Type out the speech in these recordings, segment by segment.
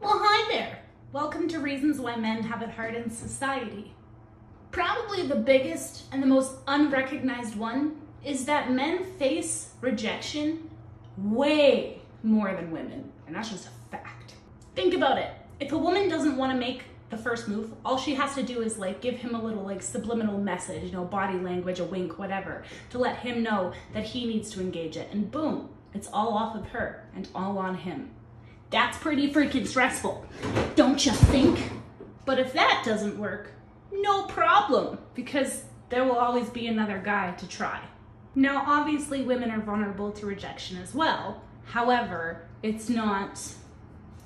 Well, hi there. Welcome to Reasons Why Men Have It Hard in Society. Probably the biggest and the most unrecognized one is that men face rejection way more than women, and that's just a fact. Think about it. If a woman doesn't want to make the first move, all she has to do is give him a little subliminal message, body language, a wink, whatever, to let him know that he needs to engage it, and boom, it's all off of her and all on him. That's pretty freaking stressful, don't you think? But if that doesn't work, no problem, because there will always be another guy to try. Now, obviously, women are vulnerable to rejection as well. However, it's not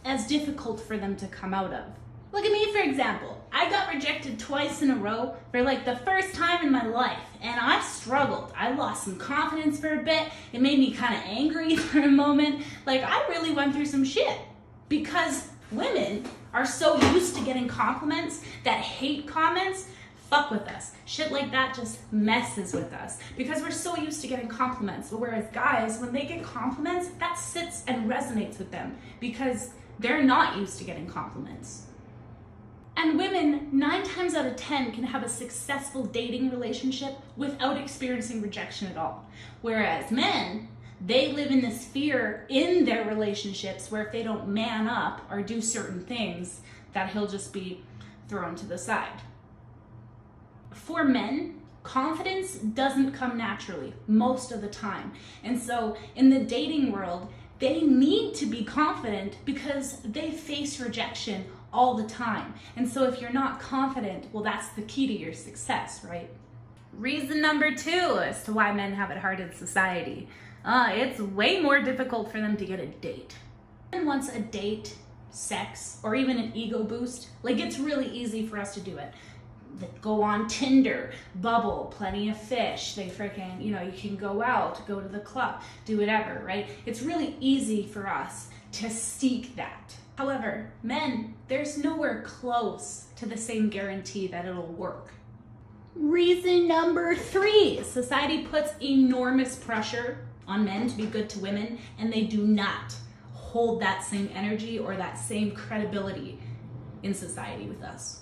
as difficult for them to come out of. Look at me, for example. I got rejected twice in a row for the first time in my life, and I struggled. I lost some confidence for a bit. It made me kind of angry for a moment. I really went through some shit because women are so used to getting compliments that hate comments fuck with us. Shit like that just messes with us because we're so used to getting compliments. Whereas guys, when they get compliments, that sits and resonates with them because they're not used to getting compliments. And women, 9 times out of 10, can have a successful dating relationship without experiencing rejection at all. Whereas men, they live in this fear in their relationships where if they don't man up or do certain things, that he'll just be thrown to the side. For men, confidence doesn't come naturally most of the time. And so in the dating world, they need to be confident because they face rejection all the time. And so if you're not confident, well, that's the key to your success, right? Reason number 2 as to why men have it hard in society. It's way more difficult for them to get a date. And once a date, sex, or even an ego boost, it's really easy for us to do it. Go on Tinder, Bubble, Plenty of Fish. They freaking, you can go out, go to the club, do whatever, right? It's really easy for us to seek that. However, men, there's nowhere close to the same guarantee that it'll work. Reason number 3, society puts enormous pressure on men to be good to women, and they do not hold that same energy or that same credibility in society with us.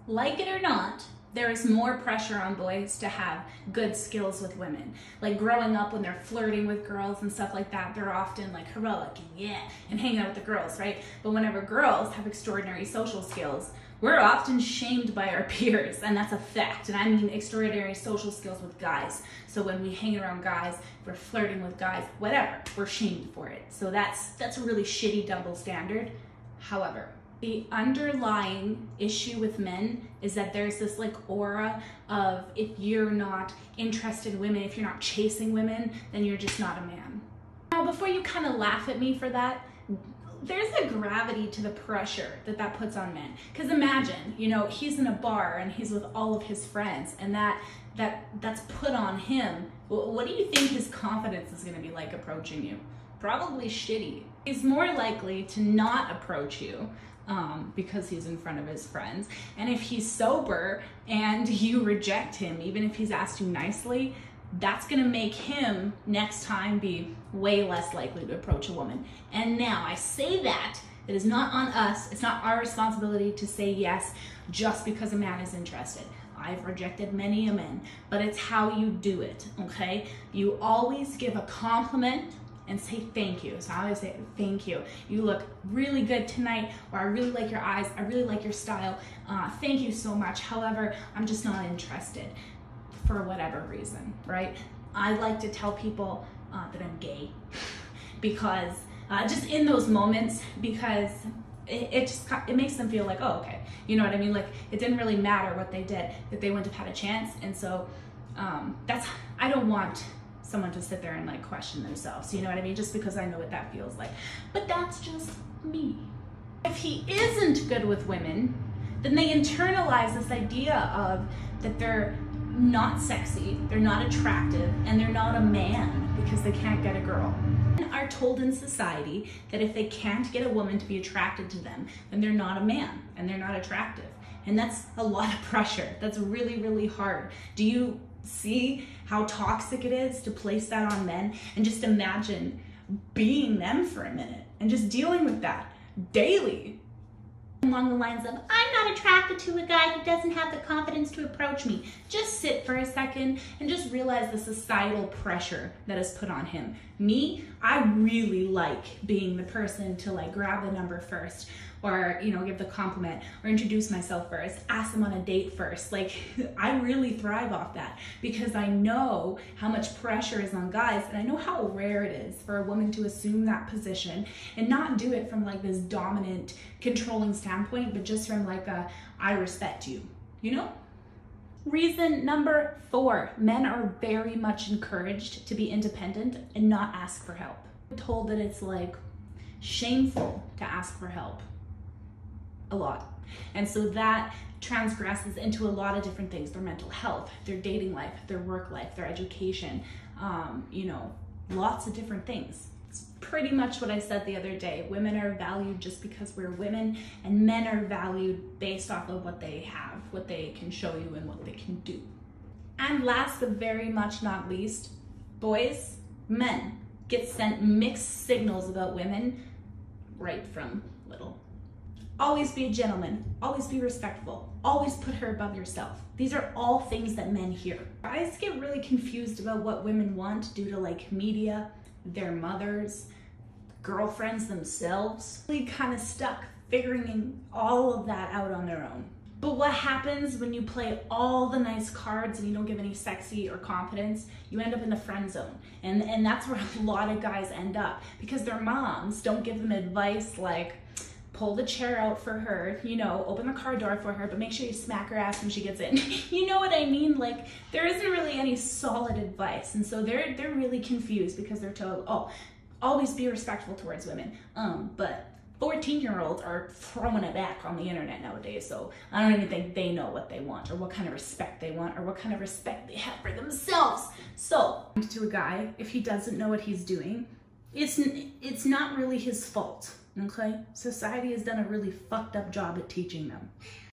Like it or not, there is more pressure on boys to have good skills with women. Growing up when they're flirting with girls and stuff like that, they're often heroic and hanging out with the girls, right? But whenever girls have extraordinary social skills, we're often shamed by our peers, and that's a fact. And I mean extraordinary social skills with guys. So when we hang around guys, we're flirting with guys, whatever, we're shamed for it. So that's a really shitty double standard. However, the underlying issue with men is that there's this aura of if you're not interested in women, if you're not chasing women, then you're just not a man. Now, before you kind of laugh at me for that, there's a gravity to the pressure that puts on men. Because imagine, he's in a bar and he's with all of his friends, and that's put on him. What do you think his confidence is going to be like approaching you? Probably shitty. He's more likely to not approach you because he's in front of his friends. And if he's sober and you reject him, even if he's asked you nicely, that's gonna make him next time be way less likely to approach a woman. And now I say that it is not on us, it's not our responsibility to say yes just because a man is interested. I've rejected many a man, but it's how you do it, okay? You always give a compliment and say thank you. So I always say thank you. You look really good tonight, or I really like your eyes, I really like your style. Thank you so much. However, I'm just not interested for whatever reason, right? I like to tell people that I'm gay because just in those moments, because it makes them feel oh, okay. You know what I mean? It didn't really matter what they did, that they wouldn't have had a chance. And so I don't want someone to sit there and question themselves, you know what I mean? Just because I know what that feels like. But that's just me. If he isn't good with women, then they internalize this idea of that they're not sexy, they're not attractive, and they're not a man because they can't get a girl. Men are told in society that if they can't get a woman to be attracted to them, then they're not a man and they're not attractive. And that's a lot of pressure. That's really, really hard. Do you see how toxic it is to place that on men? And just imagine being them for a minute and just dealing with that daily. along the lines of, I'm not attracted to a guy who doesn't have the confidence to approach me. Just sit for a second and just realize the societal pressure that is put on him. Me, I really like being the person to like grab the number first, or, you know, give the compliment, or introduce myself first, ask them on a date first. Like, I really thrive off that because I know how much pressure is on guys, and I know how rare it is for a woman to assume that position and not do it from like this dominant, controlling standpoint, but just from like a, I respect you, you know? Reason number 4, men are very much encouraged to be independent and not ask for help. We're told that it's like shameful to ask for help. A lot. And so that transgresses into a lot of different things: their mental health, their dating life, their work life, their education, you know, lots of different things. It's pretty much what I said the other day. Women are valued just because we're women, and men are valued based off of what they have, what they can show you, and what they can do. And last but very much not least, boys, men get sent mixed signals about women right from little. Always be a gentleman, always be respectful, always put her above yourself. These are all things that men hear. Guys get really confused about what women want due to like media, their mothers, girlfriends themselves. Really kind of stuck figuring all of that out on their own. But what happens when you play all the nice cards and you don't give any sexy or confidence? You end up in the friend zone. And that's where a lot of guys end up because their moms don't give them advice like, pull the chair out for her, you know, open the car door for her, but make sure you smack her ass when she gets in. You know what I mean? Like, there isn't really any solid advice. And so they're really confused because they're told, oh, always be respectful towards women. But 14-year-olds are throwing it back on the internet nowadays, so I don't even think they know what they want or what kind of respect they want or what kind of respect they have for themselves. So, to a guy, if he doesn't know what he's doing, it's not really his fault. Okay? Society has done a really fucked up job at teaching them.